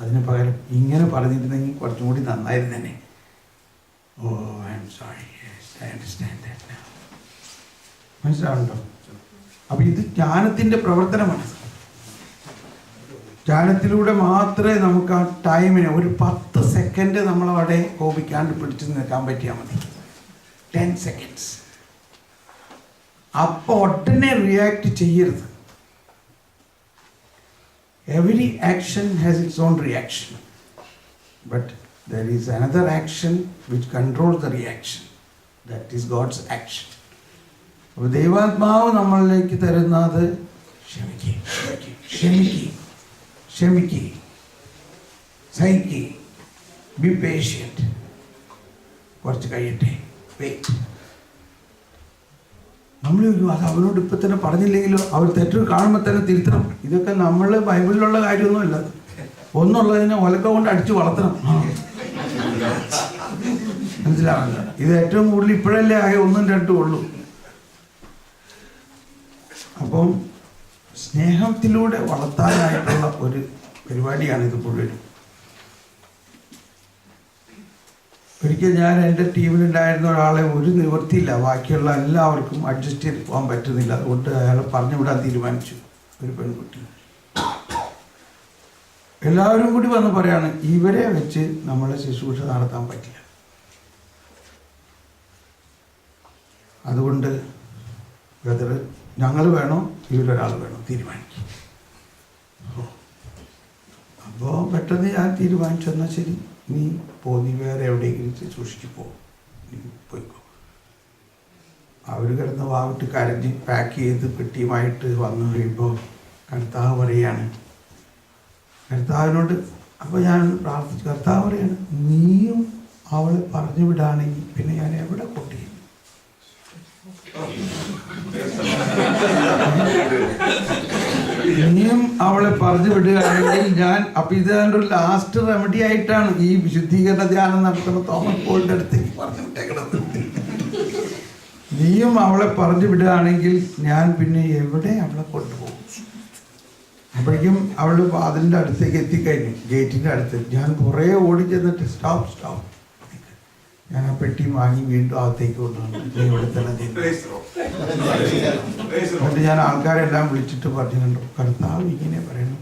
അതിന് പകരം ഇങ്ങനെ പറഞ്ഞിരുന്നെങ്കിൽ കുറച്ചും കൂടി നന്നായിരുന്നു തന്നെ. Oh I am sorry, I understand that now. മനസ്സിലാവുന്നുണ്ടോ? അപ്പം ഇത് ജ്ഞാനത്തിൻ്റെ പ്രവർത്തനമാണ്. ജ്ഞാനത്തിലൂടെ മാത്രമേ നമുക്ക് ആ ടൈമിന് ഒരു 10 സെക്കൻഡ് നമ്മളവിടെ കോപിക്കാണ്ട് പിടിച്ചു നിൽക്കാൻ പറ്റിയാൽ മതി. 10 സെക്കൻഡ്സ്. അപ്പോൾ ഉടനെ റിയാക്ട് ചെയ്യരുത്. Every action has its own reaction, but there is another action which controls the reaction. That is God's action. അപ്പോൾ ദൈവാത്മാവ് നമ്മളിലേക്ക് തരുന്നത് ക്ഷമിക്കുക, സഹിക്കുക, ബി പേഷ്യൻറ്റ്, കുറച്ച് കഴിയട്ടെ, വെയിറ്റ്. നമ്മൾ അത് അവരോട് ഇപ്പം തന്നെ പറഞ്ഞില്ലെങ്കിലോ അവർ തെറ്റ് കാണുമ്പോൾ തന്നെ തിരുത്തണം. ഇതൊക്കെ നമ്മൾ ബൈബിളിലുള്ള കാര്യമൊന്നുമല്ല. ഒന്നുള്ളതിനെ ഒലക്ക കൊണ്ട് അടിച്ച് വളർത്തണം. മനസ്സിലാവില്ല. ഇത് ഏറ്റവും കൂടുതൽ ഇപ്പോഴല്ലേ ആകെ 1ഉം 2ഉം ഉള്ളൂ. അപ്പം സ്നേഹത്തിലൂടെ വളർത്താനായിട്ടുള്ള ഒരു പരിപാടിയാണ് ഇത് മുഴുവനും. ഒരിക്കൽ ഞാൻ എൻ്റെ ടീമിലുണ്ടായിരുന്ന ഒരാളെ ഒരു നിവൃത്തിയില്ല, ബാക്കിയുള്ള എല്ലാവർക്കും അഡ്ജസ്റ്റ് ചെയ്ത് പോകാൻ പറ്റുന്നില്ല. അതുകൊണ്ട് അയാളെ പറഞ്ഞു വിടാൻ തീരുമാനിച്ചു. ഒരു പെൺകുട്ടി എല്ലാവരും കൂടി വന്ന് പറയാണ്, ഇവരെ വെച്ച് നമ്മളെ ശുശ്രൂഷ നടത്താൻ പറ്റില്ല. അതുകൊണ്ട് ബ്രദർ ഞങ്ങൾ വേണോ ഇവരൊരാൾ വേണോ തീരുമാനിക്കും. അപ്പോൾ പെട്ടെന്ന് ഞാൻ തീരുമാനിച്ചു, എന്നാൽ ശരി നീ വേറെ എവിടെയെങ്കിലും സൂക്ഷിച്ചു നീ പോയിക്കോ. അവർ കിടന്ന് വാവിട്ട് കരഞ്ഞ് പാക്ക് ചെയ്ത് പെട്ടിയുമായിട്ട് വന്നു കഴിയുമ്പോൾ കർത്താവ് പറയാണ്, കർത്താവിനോട് അപ്പോൾ ഞാൻ പ്രാർത്ഥിച്ചു, കർത്താവ് പറയാണ്, നീയും അവളെ പറഞ്ഞു വിടാണെങ്കിൽ പിന്നെ ഞാൻ എവിടെ കൊണ്ടുപോയി? ഇനിയും അവളെ പറഞ്ഞു വിടുകയാണെങ്കിൽ ഞാൻ അപ്പം ഇത് എൻ്റെ ഒരു ലാസ്റ്റ് റെമഡി ആയിട്ടാണ് ഈ വിശുദ്ധീകരണ ധ്യാനം നടത്തുന്ന തോമസ് പോളിൻ്റെ അടുത്തേക്ക് പറഞ്ഞു വിട്ടേക്കണത്. നീയും അവളെ പറഞ്ഞു വിടുകയാണെങ്കിൽ ഞാൻ പിന്നെ എവിടെ അവളെ കൊണ്ടുപോകും? അപ്പോഴേക്കും അവൾ അതിൻ്റെ അടുത്തേക്ക് എത്തിക്കഴിഞ്ഞു, ഗേറ്റിൻ്റെ അടുത്ത്. ഞാൻ കുറേ ഓടി ചെന്നിട്ട് സ്റ്റോപ്പ് ഞാൻ ആ പെട്ടി വാങ്ങി വീണ്ടും അകത്തേക്ക് കൊണ്ടുവന്നു. ഇവിടെ തന്നെ എന്നിട്ട് ഞാൻ ആൾക്കാരെല്ലാം വിളിച്ചിട്ട് പറഞ്ഞിട്ടുണ്ടോ, കർത്താവ് ഇങ്ങനെ പറയണം.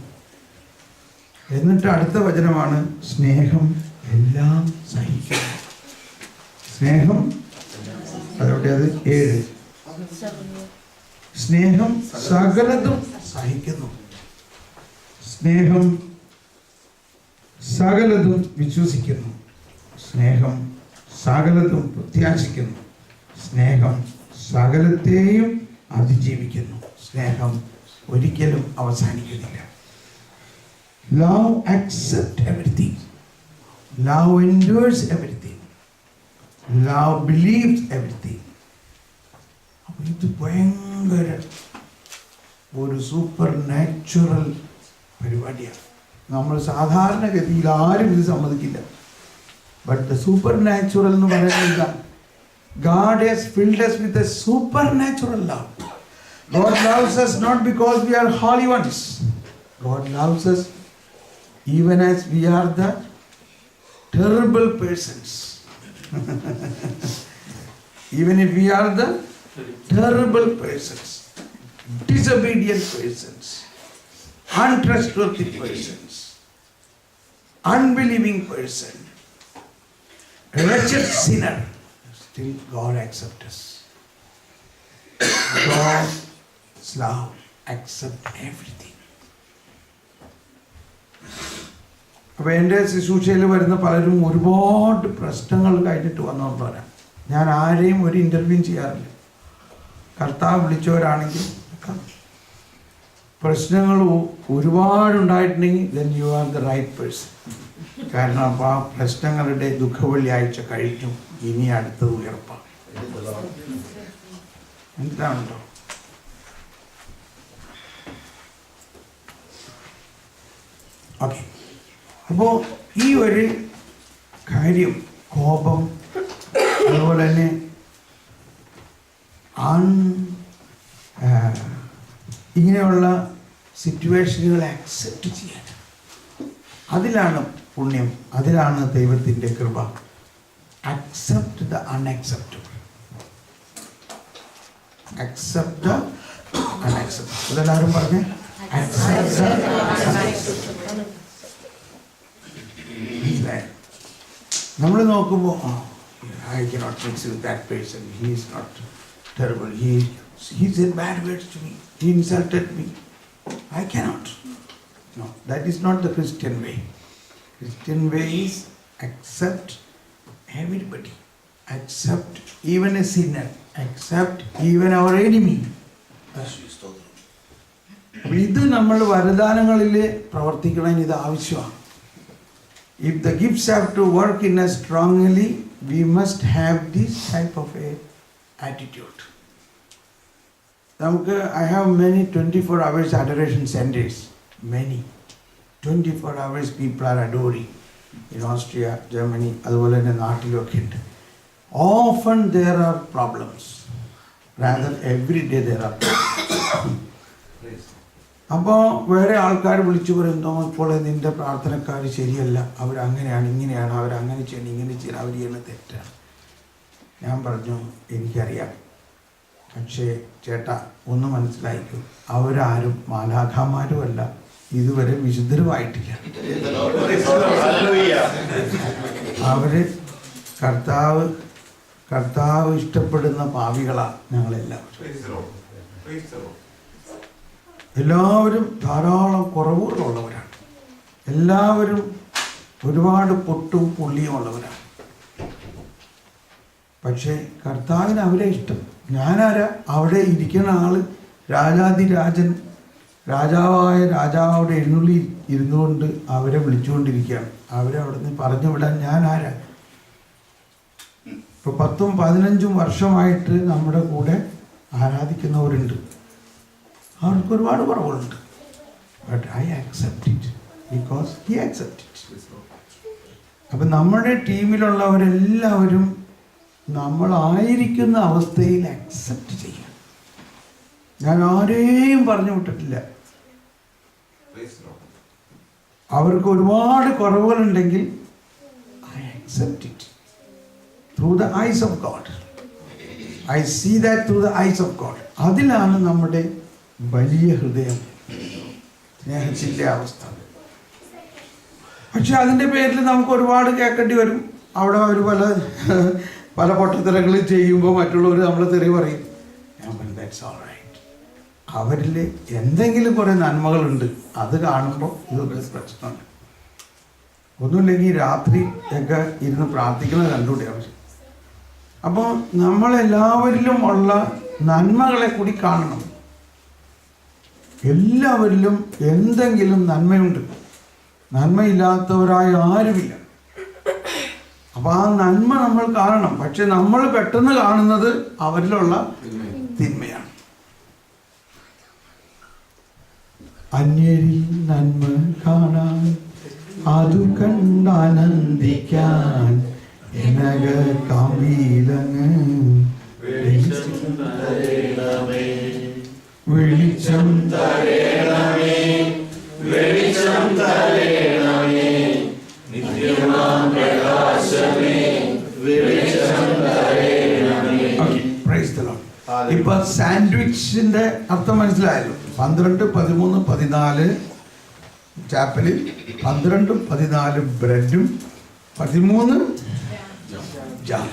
എന്നിട്ട് അടുത്ത വചനമാണ്, സ്നേഹം എല്ലാം സഹിക്കുന്നു. സ്നേഹം അതോടെ അത് 7. സ്നേഹം സകലതും സഹിക്കുന്നു. സ്നേഹം സകലതും വിശ്വസിക്കുന്നു. സ്നേഹം സകലതും പ്രത്യാശിക്കുന്നു. സ്നേഹം സകലത്തെയും അതിജീവിക്കുന്നു. സ്നേഹം ഒരിക്കലും അവസാനിക്കുന്നില്ല. Love accept everything, love endures everything, love believes everything. അപ്പോൾ ഇത് ഭയങ്കര ഒരു സൂപ്പർ നാച്ചുറൽ പരിപാടിയാണ്. നമ്മൾ സാധാരണഗതിയിൽ ആരും ഇത് സമ്മതിക്കില്ല. But the supernatural എന്ന് പറയുന്നത്, God has filled us with a supernatural love. God loves us not because we are holy ones. God loves us even as we are the terrible persons. Even if we are the terrible persons, disobedient persons, untrustworthy persons, unbelieving person, a wretched sinner, still God accepts us. God's love accepts everything. അപ്പോൾ എൻ്റെ ശുശ്രൂഷയിൽ വരുന്ന പലരും ഒരുപാട് പ്രശ്നങ്ങൾ കഴിഞ്ഞിട്ട് വന്നവരാണ്. ഞാൻ ആരെയും ഒരു ഇൻ്റർവ്യൂ ചെയ്യാറില്ല. കർത്താവ് വിളിച്ചവരാണെങ്കിൽ പ്രശ്നങ്ങൾ ഒരുപാടുണ്ടായിട്ടുണ്ടെങ്കിൽ then you are the right person. കാരണം അപ്പോൾ ആ പ്രശ്നങ്ങളുടെ ദുഃഖവെള്ളിയാഴ്ച കഴിഞ്ഞു, ഇനി അടുത്തത് ഉയർപ്പാണ്. എന്താണല്ലോ ഓക്കെ. അപ്പോൾ ഈ ഒരു കാര്യം, കോപം, അതുപോലെ തന്നെ ഇങ്ങനെയുള്ള സിറ്റുവേഷനുകളെ അക്സെപ്റ്റ് ചെയ്യാൻ, അതിലാണ് പുണ്യം, അതിലാണ് ദൈവത്തിൻ്റെ കൃപ. Accept the unacceptable. Accept the unacceptable. അതെല്ലാവരും പറഞ്ഞേ, അക്സെപ്റ്റ് ദ അൺഅക്സെപ്റ്റബിൾ. നമ്മൾ നോക്കുമ്പോൾ I cannot mix with that person. He is not terrible. He said bad words to me. He insulted me. I cannot. No, that is not the Christian way. Christian way is accept everybody. Accept even a sinner. Accept even our enemy. അപ്പോൾ ഇത് നമ്മൾ വരദാനങ്ങളിൽ പ്രവർത്തിക്കണമെങ്കിൽ ഇത് ആവശ്യമാണ്. If the gifts have to work in us strongly, we must have this type of a attitude. നമുക്ക് I have many 24 hours adoration centers. Many 24 hours people are adoring in Austria, Germany, അതുപോലെ തന്നെ നാട്ടിലൊക്കെ ഉണ്ട്. Often there are problems. Rather every day there are problems. അപ്പോൾ വേറെ ആൾക്കാർ വിളിച്ചു പറയുന്നു, ഇപ്പോൾ നിൻ്റെ പ്രാർത്ഥനക്കാർ ശരിയല്ല, അവരങ്ങനെയാണ് ഇങ്ങനെയാണ്, അവരങ്ങനെ ചെയ്യണം ഇങ്ങനെ ചെയ്യണം, അവർ ചെയ്യുന്നത് തെറ്റാണ്. ഞാൻ പറഞ്ഞു എനിക്കറിയാം, പക്ഷേ ചേട്ടാ ഒന്ന് മനസ്സിലായിരിക്കും, അവരാരും മാലാഖമാരുമല്ല, ഇതുവരെ വിശുദ്ധരുമായിട്ടില്ല. അവർ കർത്താവ് ഇഷ്ടപ്പെടുന്ന പാപികളാണ് ഞങ്ങളെല്ലാവരും. എല്ലാവരും ധാരാളം കുറവുകളുള്ളവരാണ്. എല്ലാവരും ഒരുപാട് പൊട്ടും പുള്ളിയും ഉള്ളവരാണ്. പക്ഷേ കർത്താവിന് അവരെ ഇഷ്ടം. ഞാനാരാ? അവിടെ ഇരിക്കുന്ന ആൾ രാജാതിരാജൻ, രാജാവായ രാജാവവിടെ എഴുന്നള്ളി ഇരുന്നുകൊണ്ട് അവരെ വിളിച്ചുകൊണ്ടിരിക്കുകയാണ്. അവരെ അവിടെ നിന്ന് പറഞ്ഞു വിടാൻ ഞാനാരാ? ഇപ്പോൾ 10-15 വർഷമായിട്ട് നമ്മുടെ കൂടെ ആരാധിക്കുന്നവരുണ്ട്. അവർക്ക് ഒരുപാട് കുറവുകളുണ്ട്. But I accept it because he accept it. അപ്പം നമ്മുടെ ടീമിലുള്ളവരെല്ലാവരും നമ്മളായിരിക്കുന്ന അവസ്ഥയിൽ അക്സെപ്റ്റ് ചെയ്യും. ഞാൻ ആരെയും പറഞ്ഞു വിട്ടിട്ടില്ല. അവർക്ക് ഒരുപാട് കുറവുകളുണ്ടെങ്കിൽ I accept it through the eyes of God. I see that through the eyes of God. അതിലാണ് നമ്മുടെ വലിയ ഹൃദയം, സ്നേഹത്തിൻ്റെ അവസ്ഥ. പക്ഷെ അതിൻ്റെ പേരിൽ നമുക്ക് ഒരുപാട് കേൾക്കേണ്ടി വരും. അവിടെ അവർ പല പൊട്ടത്തരങ്ങളും ചെയ്യുമ്പോൾ മറ്റുള്ളവർ നമ്മളെ തെറി പറയും. That's all right. അവരിൽ എന്തെങ്കിലും കുറേ നന്മകളുണ്ട്, അത് കാണുമ്പോൾ ഇതൊക്കെ പ്രശ്നമുണ്ട്. ഒന്നുമില്ലെങ്കിൽ രാത്രി ഒക്കെ ഇരുന്ന് പ്രാർത്ഥിക്കുന്നത് കണ്ടുകൂടി ആവശ്യം. അപ്പോൾ നമ്മളെല്ലാവരിലും ഉള്ള നന്മകളെ കൂടി കാണണം. എല്ലാവരിലും എന്തെങ്കിലും നന്മയുണ്ട്, നന്മയില്ലാത്തവരായ ആരുമില്ല. അപ്പം ആ നന്മ നമ്മൾ കാണണം. പക്ഷെ നമ്മൾ പെട്ടെന്ന് കാണുന്നത് അവരിലുള്ള തിന്മയാണ്. അന്യരിൽ നന്മ കാണാൻ, അതു കണ്ടാനന്ദിക്കാൻ എനക കാമിലങ്ങ് വെളിച്ചം തരേണമേ, വെളിച്ചം തരേണമേ, നിത്യമാം പ്രകാശമേ, വെളിച്ചം തരേണമേ. Praise the Lord. ഇപ്പൊ സാൻഡ്വിച്ചിന്റെ അർത്ഥം മനസ്സിലായല്ലോ. 12, 13, 14 ചാപ്പലിൽ 12, 14 ബ്രെഡും 13 ജാം.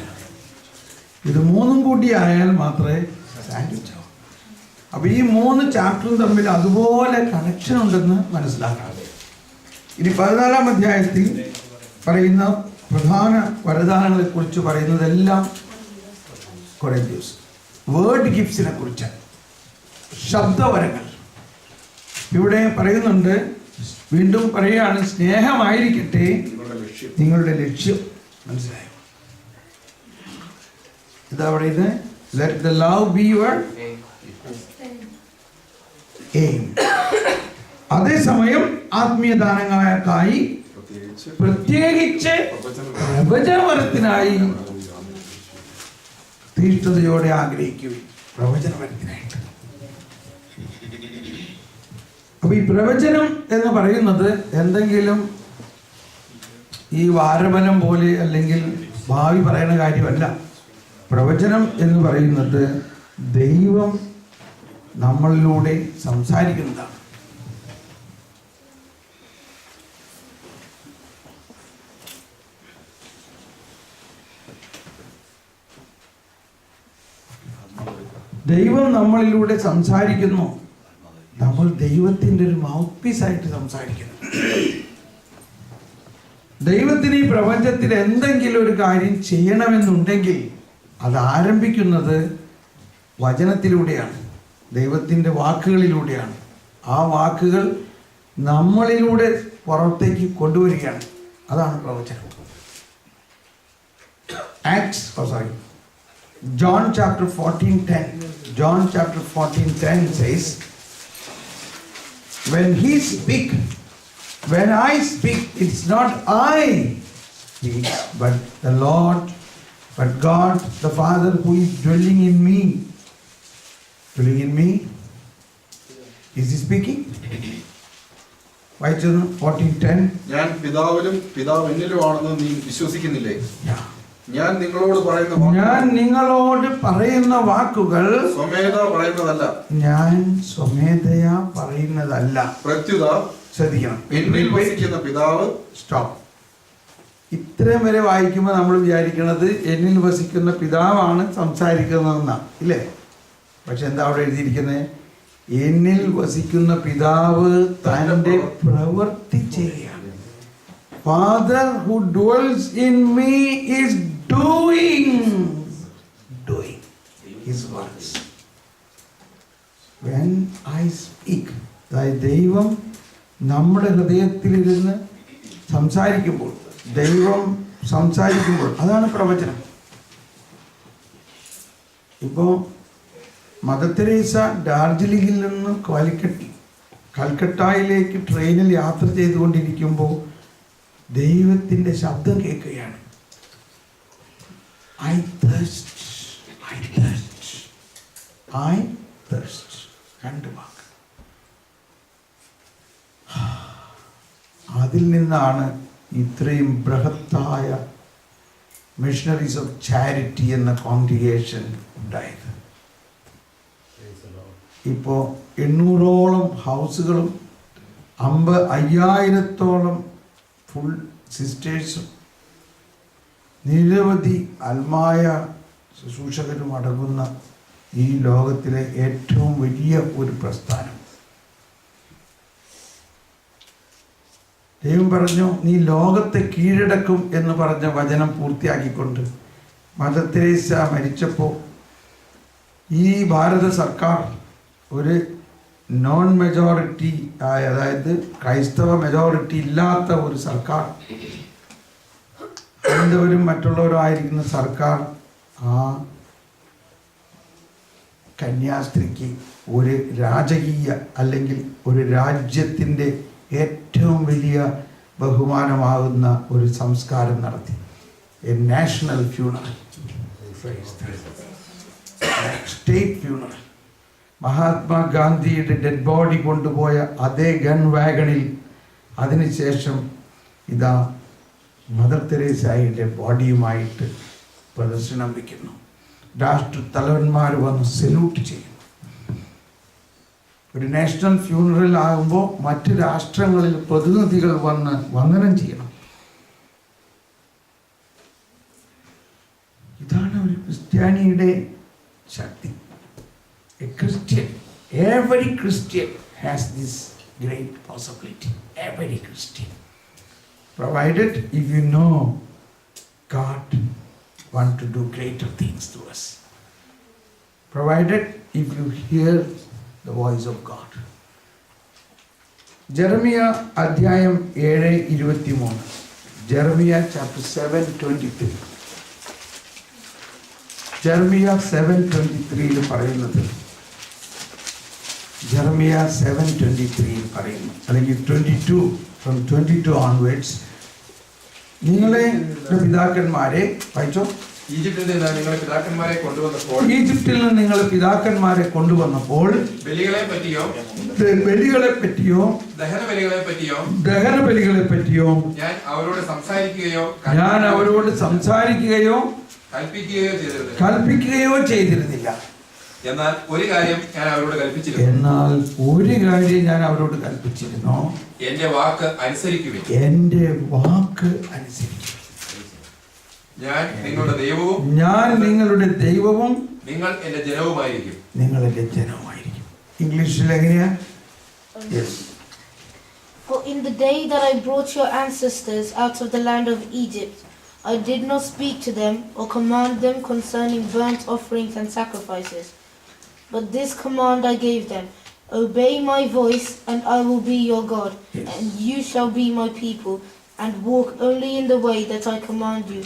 ഇത് 3 കൂടി ആയാൽ മാത്രമേ സാൻഡ്വിച്ച് ആവൂ. അപ്പൊ ഈ 3 ചാപ്റ്ററും തമ്മിൽ അതുപോലെ കണക്ഷൻ ഉണ്ടെന്ന് മനസ്സിലാക്കാം. ഇനി 14-ാം അധ്യായത്തിൽ പറയുന്ന പ്രധാന വരദാനങ്ങളെ കുറിച്ച് പറയുന്നതെല്ലാം കൊറിന്ത്യൻസ് വേർഡ് ഗിഫ്റ്റ്സിനെ കുറിച്ചാണ്. ശബ്ദവരങ്ങൾ ഇവിടെ പറയുന്നുണ്ട്. വീണ്ടും പറയുകയാണ്, സ്നേഹമായിരിക്കട്ടെ നിങ്ങളുടെ ലക്ഷ്യം. മനസ്സിലായോ? ഇതാ പറയുന്നത്, let the love be your aim. അതേസമയം ആത്മീയദാനങ്ങൾക്കായി, പ്രത്യേകിച്ച് പ്രവചനവരത്തിനായി തീഷ്ണതയോടെ ആഗ്രഹിക്കുകയും. പ്രവചനവരത്തിനായിട്ട്. അപ്പൊ ഈ പ്രവചനം എന്ന് പറയുന്നത് എന്തെങ്കിലും ഈ വാരമനം പോലെ അല്ലെങ്കിൽ ഭാവി പറയുന്ന കാര്യമല്ല. പ്രവചനം എന്ന് പറയുന്നത് ദൈവം നമ്മളിലൂടെ സംസാരിക്കുന്നതാണ്. ദൈവം നമ്മളിലൂടെ സംസാരിക്കുന്നു. നമ്മൾ ദൈവത്തിൻ്റെ ഒരു മൗത്ത് പീസായിട്ട് സംസാരിക്കുന്നു. ദൈവത്തിന് ഈ പ്രപഞ്ചത്തിൽ എന്തെങ്കിലും ഒരു കാര്യം ചെയ്യണമെന്നുണ്ടെങ്കിൽ അത് ആരംഭിക്കുന്നത് വചനത്തിലൂടെയാണ്, ദൈവത്തിൻ്റെ വാക്കുകളിലൂടെയാണ്. ആ വാക്കുകൾ നമ്മളിലൂടെ പുറത്തേക്ക് കൊണ്ടുവരികയാണ്. അതാണ് പ്രവചനം. John chapter 14:10. John chapter 14:10 says, when I speak, it's not I speak, but the Lord, but God, the Father who is dwelling in me. Dwelling in me? Is he speaking? വായിച്ചത് 14:10. ഞാൻ പിതാവിലും പിതാവ് എന്നിലുമാണെന്ന് നീ വിശ്വസിക്കുന്നില്ലേ? Yeah. ഞാൻ നിങ്ങളോട് പറയുന്ന വാക്കുകൾ സ്വമേധയാ പറയുന്നതല്ല. ഞാൻ സ്വമേധയാ പറയുന്നതല്ല. പ്രത്യുത ശ്രദ്ധിക്കണം. എന്നിൽ വസിക്കുന്ന പിതാവ്. സ്റ്റോപ്പ്. ഇത്രയും വരെ വായിക്കുമ്പോൾ നമ്മൾ വിചാരിക്കുന്നത് എന്നിൽ വസിക്കുന്ന പിതാവാണ് സംസാരിക്കുന്നതെന്നാണ്, ഇല്ലേ? പക്ഷെ എന്താ അവിടെ എഴുതിയിരിക്കുന്നത്? എന്നിൽ വസിക്കുന്ന പിതാവ് തന്റെ പ്രവൃത്തി ചെയ്യുകയാണ്. Father who dwells in me is doing his works. When I speak, ദൈവം നമ്മുടെ ഹൃദയത്തിലിരുന്ന് സംസാരിക്കുമ്പോൾ, ദൈവം സംസാരിക്കുമ്പോൾ, അതാണ് പ്രവചനം. ഇപ്പോൾ മദർ തെരേസ ഡാർജിലിംഗിൽ നിന്ന് കൽക്കട്ടയിലേക്ക് ട്രെയിനിൽ യാത്ര ചെയ്തുകൊണ്ടിരിക്കുമ്പോൾ ദൈവത്തിൻ്റെ ശബ്ദം കേൾക്കുകയാണ്. I thirst. രണ്ട് വാക്ക്. അതിൽ നിന്നാണ് ഇത്രയും ബൃഹത്തായ മിഷണറീസ് ഓഫ് ചാരിറ്റി എന്ന കോൺഗ്രിഗേഷൻ ഉണ്ടായത്. ഇപ്പോൾ 800ഓളം ഹൗസുകളും 5000-ഓളം ഫുൾ സിസ്റ്റേഴ്സും നിരവധി ആത്മായ ശുശ്രൂഷകരും അടങ്ങുന്ന ഈ ലോകത്തിലെ ഏറ്റവും വലിയ ഒരു പ്രസ്ഥാനം. ദൈവം പറഞ്ഞു, നീ ലോകത്തെ കീഴടക്കും എന്ന് പറഞ്ഞ വചനം പൂർത്തിയാക്കിക്കൊണ്ട് മദർ തെരേസ മരിച്ചപ്പോൾ ഈ ഭാരത സർക്കാർ ഒരു നോൺ മെജോറിറ്റി ആയ, അതായത് ക്രൈസ്തവ മെജോറിറ്റി ഇല്ലാത്ത ഒരു സർക്കാർ, ഹൈന്ദവരും മറ്റുള്ളവരും ആയിരിക്കുന്ന സർക്കാർ, ആ കന്യാസ്ത്രീക്ക് ഒരു രാജകീയ അല്ലെങ്കിൽ ഒരു രാജ്യത്തിൻ്റെ ഏറ്റവും വലിയ ബഹുമാനമാകുന്ന ഒരു സംസ്കാരം നടത്തി. A national funeral, state funeral. മഹാത്മാഗാന്ധിയുടെ ഡെഡ് ബോഡി കൊണ്ടുപോയ അതേ ഗൺ വാഗണിൽ അതിനുശേഷം ഇതാ മദർ തെരേസയുടെ ബോഡിയുമായിട്ട് പ്രദർശനം വയ്ക്കുന്നു. രാഷ്ട്രത്തലവന്മാർ വന്ന് സല്യൂട്ട് ചെയ്യും. ഒരു നാഷണൽ ഫ്യൂണറൽ ആകുമ്പോൾ മറ്റ് രാഷ്ട്രങ്ങളിൽ പ്രതിനിധികൾ വന്ന് വന്ദനം ചെയ്യണം. ഇതാണ് ഒരു ക്രിസ്ത്യാനിയുടെ ശക്തി. A Christian, every Christian has this great possibility. Every Christian, provided if you know God want to do greater things to us, provided if you hear the voice of God. Jeremiah അധ്യായം 7:23. ജെറമിയ chapter 7:23. ജെറമിയ 7:23 പറയുന്നത്, ജെറമിയ 7:23 പറയുന്നു, അല്ലെങ്കിൽ 22, from 22 onwards, നിങ്ങളെ പിതാക്കന്മാരെ വായിച്ചോ, ഈജിപ്തിൽ നിന്ന് നിങ്ങളുടെ പിതാക്കന്മാരെ കൊണ്ടുവന്നപ്പോൾ ഈജിപ്തിൽ നിന്ന് നിങ്ങൾ പിതാക്കന്മാരെ കൊണ്ടുവന്നപ്പോൾ ബലികളെ പറ്റിയോ ബലികളെ പറ്റിയോ ദഹനബലികളെ പറ്റിയോ ദഹനബലികളെ പറ്റിയോ ഞാൻ അവരോട് സംസാരിക്കുകയോ കൽപ്പിക്കുകയോ ചെയ്തിരുന്നില്ല. എന്നാൽ ഒരു കാര്യം ഞാൻ അവരോട് കൽപ്പിച്ചിരുന്നു. എന്റെ വാക്ക് അനുസരിക്കുവിൻ. ഞാൻ നിങ്ങളുടെ ദൈവവും നിങ്ങൾ എന്റെ ജനവുമായിരിക്കും. ഇംഗ്ലീഷിൽ എങ്ങനെയാ? For in the day that I brought your ancestors out of the land of Egypt, I did not speak to them or command them concerning burnt offerings and sacrifices. But this command I gave them: obey my voice, and I will be your God, and you shall be my people, and walk only in the way that I command you,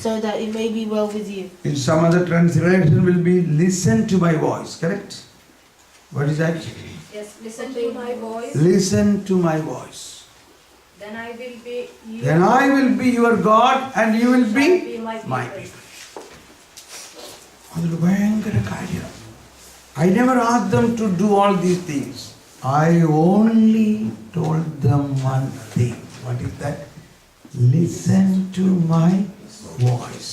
so that it may be well with you. In some other translation will be listen to my voice, correct? What is that? Yes, listen to my voice. Listen to my voice. Then I will be you. Then I will be your God and you will be my people. അതൊരു ഭയങ്കര കാര്യം. I never asked them to do all these things. I only told them one thing. What is that? Listen to my voice.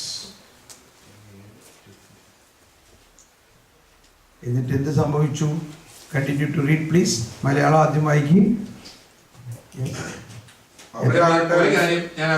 എന്നിട്ട് എന്ത് സംഭവിച്ചു? Continue to read please. Malayalam ആദ്യം വായിക്കും. ഒരു കാര്യം ഞാൻ